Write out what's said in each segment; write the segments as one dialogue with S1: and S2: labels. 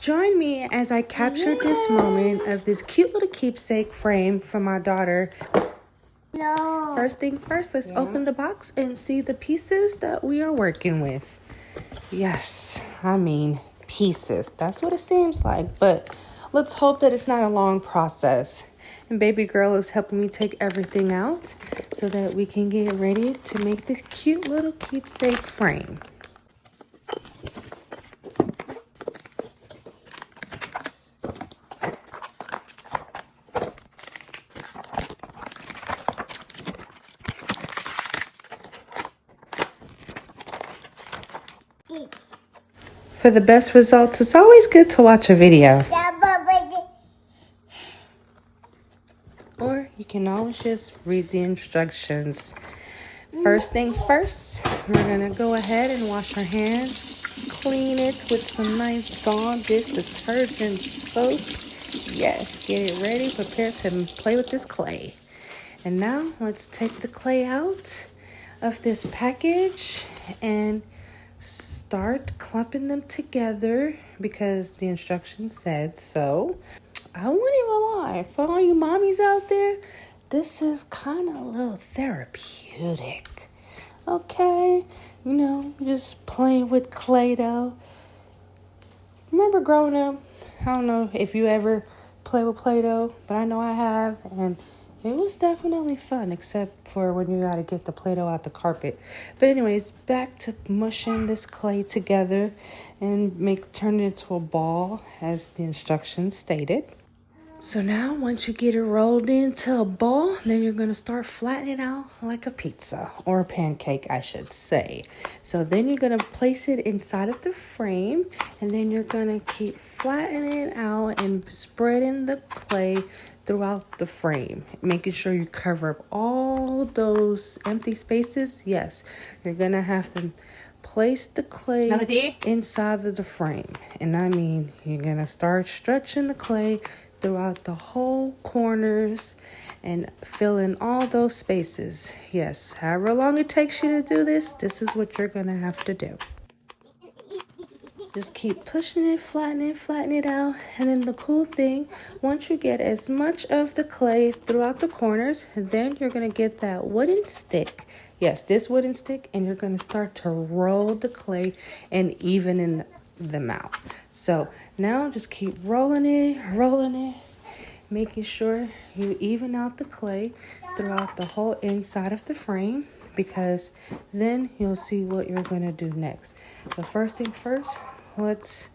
S1: Join me as I capture this moment of this cute little keepsake frame for my daughter.
S2: No.
S1: First thing first, let's open the box and see the pieces that we are working with. Yes, I mean pieces. That's what it seems like, but let's hope that it's not a long process. And baby girl is helping me take everything out so that we can get ready to make this cute little keepsake frame. For the best results, it's always good to watch a video. Or you can always just read the instructions. First thing first, we're going to go ahead and wash our hands. Clean it with some nice Dawn dish detergent soap. Yes, get it ready, prepare to play with this clay. And now let's take the clay out of this package and start clumping them together because the instructions said so. I wouldn't even lie, for all you mommies out there, this is kind of a little therapeutic. Okay, you know, just playing with Play-Doh. Remember growing up? I don't know if you ever play with Play-Doh, but I know I have, and it was definitely fun, except for when you got to get the Play-Doh out the carpet. But anyways, back to mushing this clay together and turn it into a ball, as the instructions stated. So now, once you get it rolled into a ball, then you're going to start flattening it out like a pizza, or a pancake, I should say. So then you're going to place it inside of the frame, and then you're going to keep flattening it out and spreading the clay throughout the frame, making sure you cover up all those empty spaces. Yes, you're going to have to place the clay inside of the frame. And I mean, you're going to start stretching the clay throughout the whole corners and fill in all those spaces. Yes, however long it takes you to do this, this is what you're going to have to do. Just keep pushing it, flatten it out. And then the cool thing, once you get as much of the clay throughout the corners, then you're going to get that wooden stick. Yes, this wooden stick, and you're going to start to roll the clay and even in them out. So now just keep rolling it, making sure you even out the clay throughout the whole inside of the frame, because then you'll see what you're going to do next. But first thing first, let's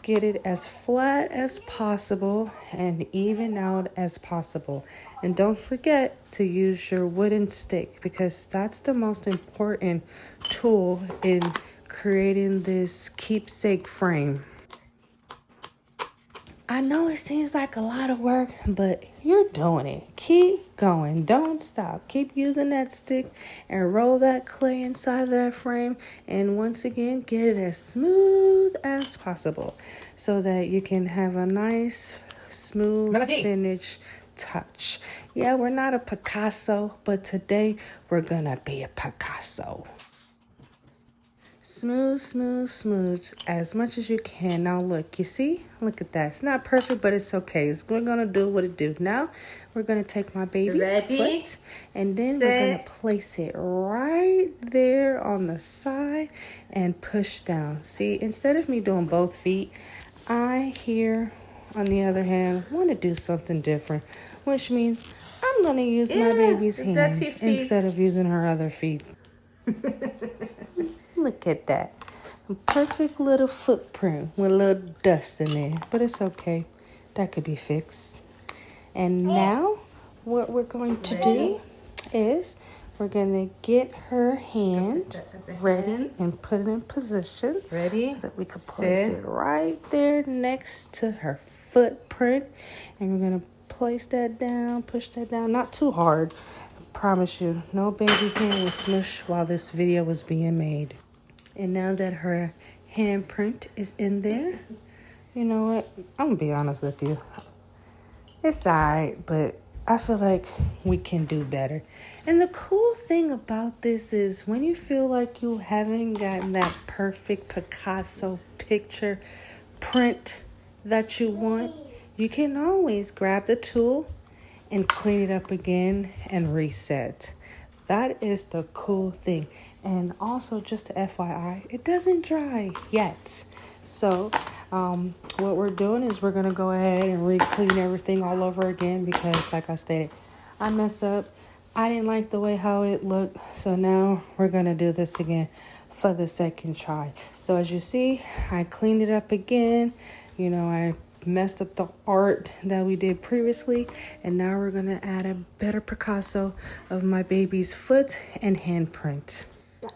S1: get it as flat as possible and even out as possible. And don't forget to use your wooden stick, because that's the most important tool in creating this keepsake frame. I know it seems like a lot of work, but you're doing it. Keep going. Don't stop. Keep using that stick and roll that clay inside that frame. And once again, get it as smooth as possible so that you can have a nice, smooth finish touch. Yeah, we're not a Picasso, but today we're gonna be a Picasso. Smooth as much as you can. Now look, you see? Look at that. It's not perfect, but it's okay. We're going to do what it do. Now, we're going to take my baby's foot, and then we're going to place it right there on the side and push down. See, instead of me doing both feet, I here, on the other hand, want to do something different, which means I'm going to use my baby's hand instead of using her other feet. Look at that. A perfect little footprint with a little dust in there. But it's okay. That could be fixed. And now what we're going to do is we're going to get her hand ready and put it in position.
S2: Ready?
S1: So that we can place it right there next to her footprint. And we're going to place that down, push that down. Not too hard. I promise you, no baby hand was smushed while this video was being made. And now that her handprint is in there, you know what? I'm going to be honest with you. It's alright, but I feel like we can do better. And the cool thing about this is when you feel like you haven't gotten that perfect Picasso picture print, that you want, you can always grab the tool and clean it up again and reset. That is the cool thing. And also, just to FYI, it doesn't dry yet. So what we're doing is we're going to go ahead and re-clean everything all over again because, like I stated, I messed up. I didn't like the way how it looked. So now we're going to do this again for the second try. So as you see, I cleaned it up again. You know, I messed up the art that we did previously, and now we're gonna add a better Picasso of my baby's foot and handprint.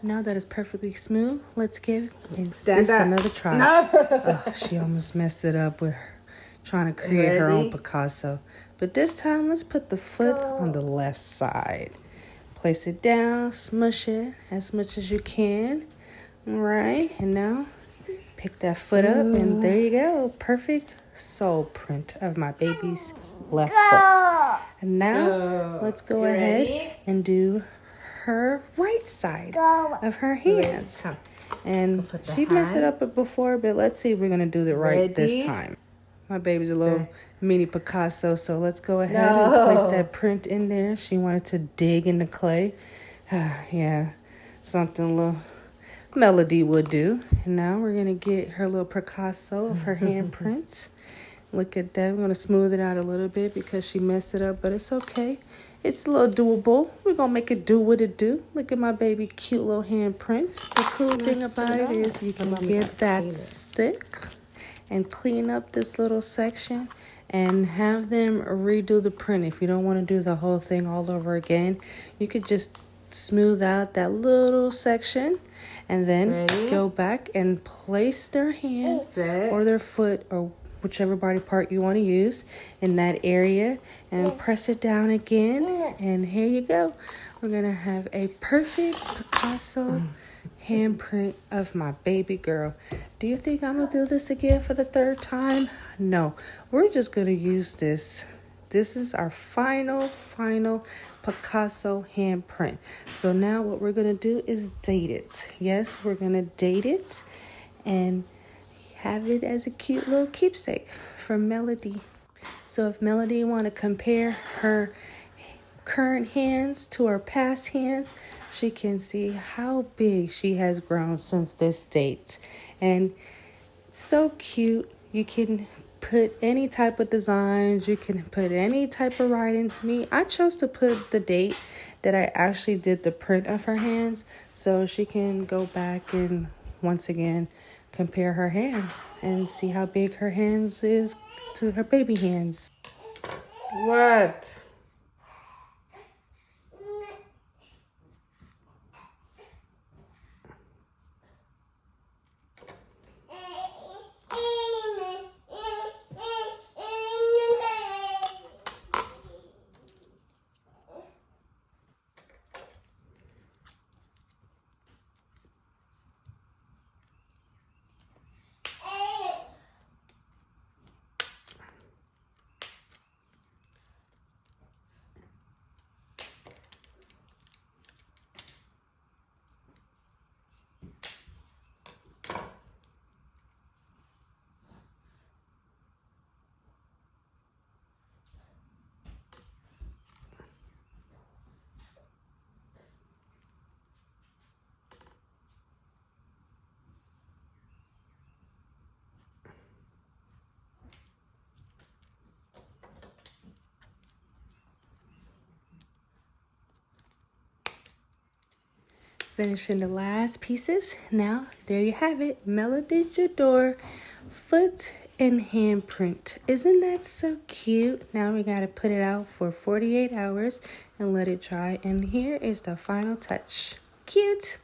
S1: Now that it's perfectly smooth, let's give this another try. No. Oh, she almost messed it up with her trying to create her own Picasso. But this time, let's put the foot on the left side. Place it down, smush it as much as you can. All right, and now pick that foot up, and there you go. Perfect sole print of my baby's left foot. And now let's go ahead and do her right side of her hands. And she messed it up before, but let's see if we're going to do it right this time. My baby's a little mini Picasso, so let's go ahead and place that print in there. She wanted to dig in the clay. Yeah, something a little Melody would do. And now we're going to get her little Picasso of her handprints. Look at that. We're going to smooth it out a little bit because she messed it up, but it's okay. It's a little doable. We're going to make it do what it do. Look at my baby cute little handprints. The cool thing about it is you can get that stick and clean up this little section and have them redo the print. If you don't want to do the whole thing all over again, you could just smooth out that little section and then go back and place their hand or their foot or whichever body part you want to use in that area and press it down again, and here you go. We're gonna have a perfect Picasso handprint of my baby girl. Do you think I'm gonna do this again for the third time? No, we're just gonna use this. This is our final Picasso handprint. So now what we're gonna do is date it. Yes, we're gonna date it and have it as a cute little keepsake for Melody. So if Melody want to compare her current hands to her past hands, she can see how big she has grown since this date. And so cute. You can put any type of designs. You can put any type of writings. I chose to put the date that I actually did the print of her hands so she can go back and once again compare her hands and see how big her hands is to her baby hands.
S3: What?
S1: Finishing the last pieces. Now, there you have it. Melody Jador foot and handprint. Isn't that so cute? Now we got to put it out for 48 hours and let it dry. And here is the final touch. Cute.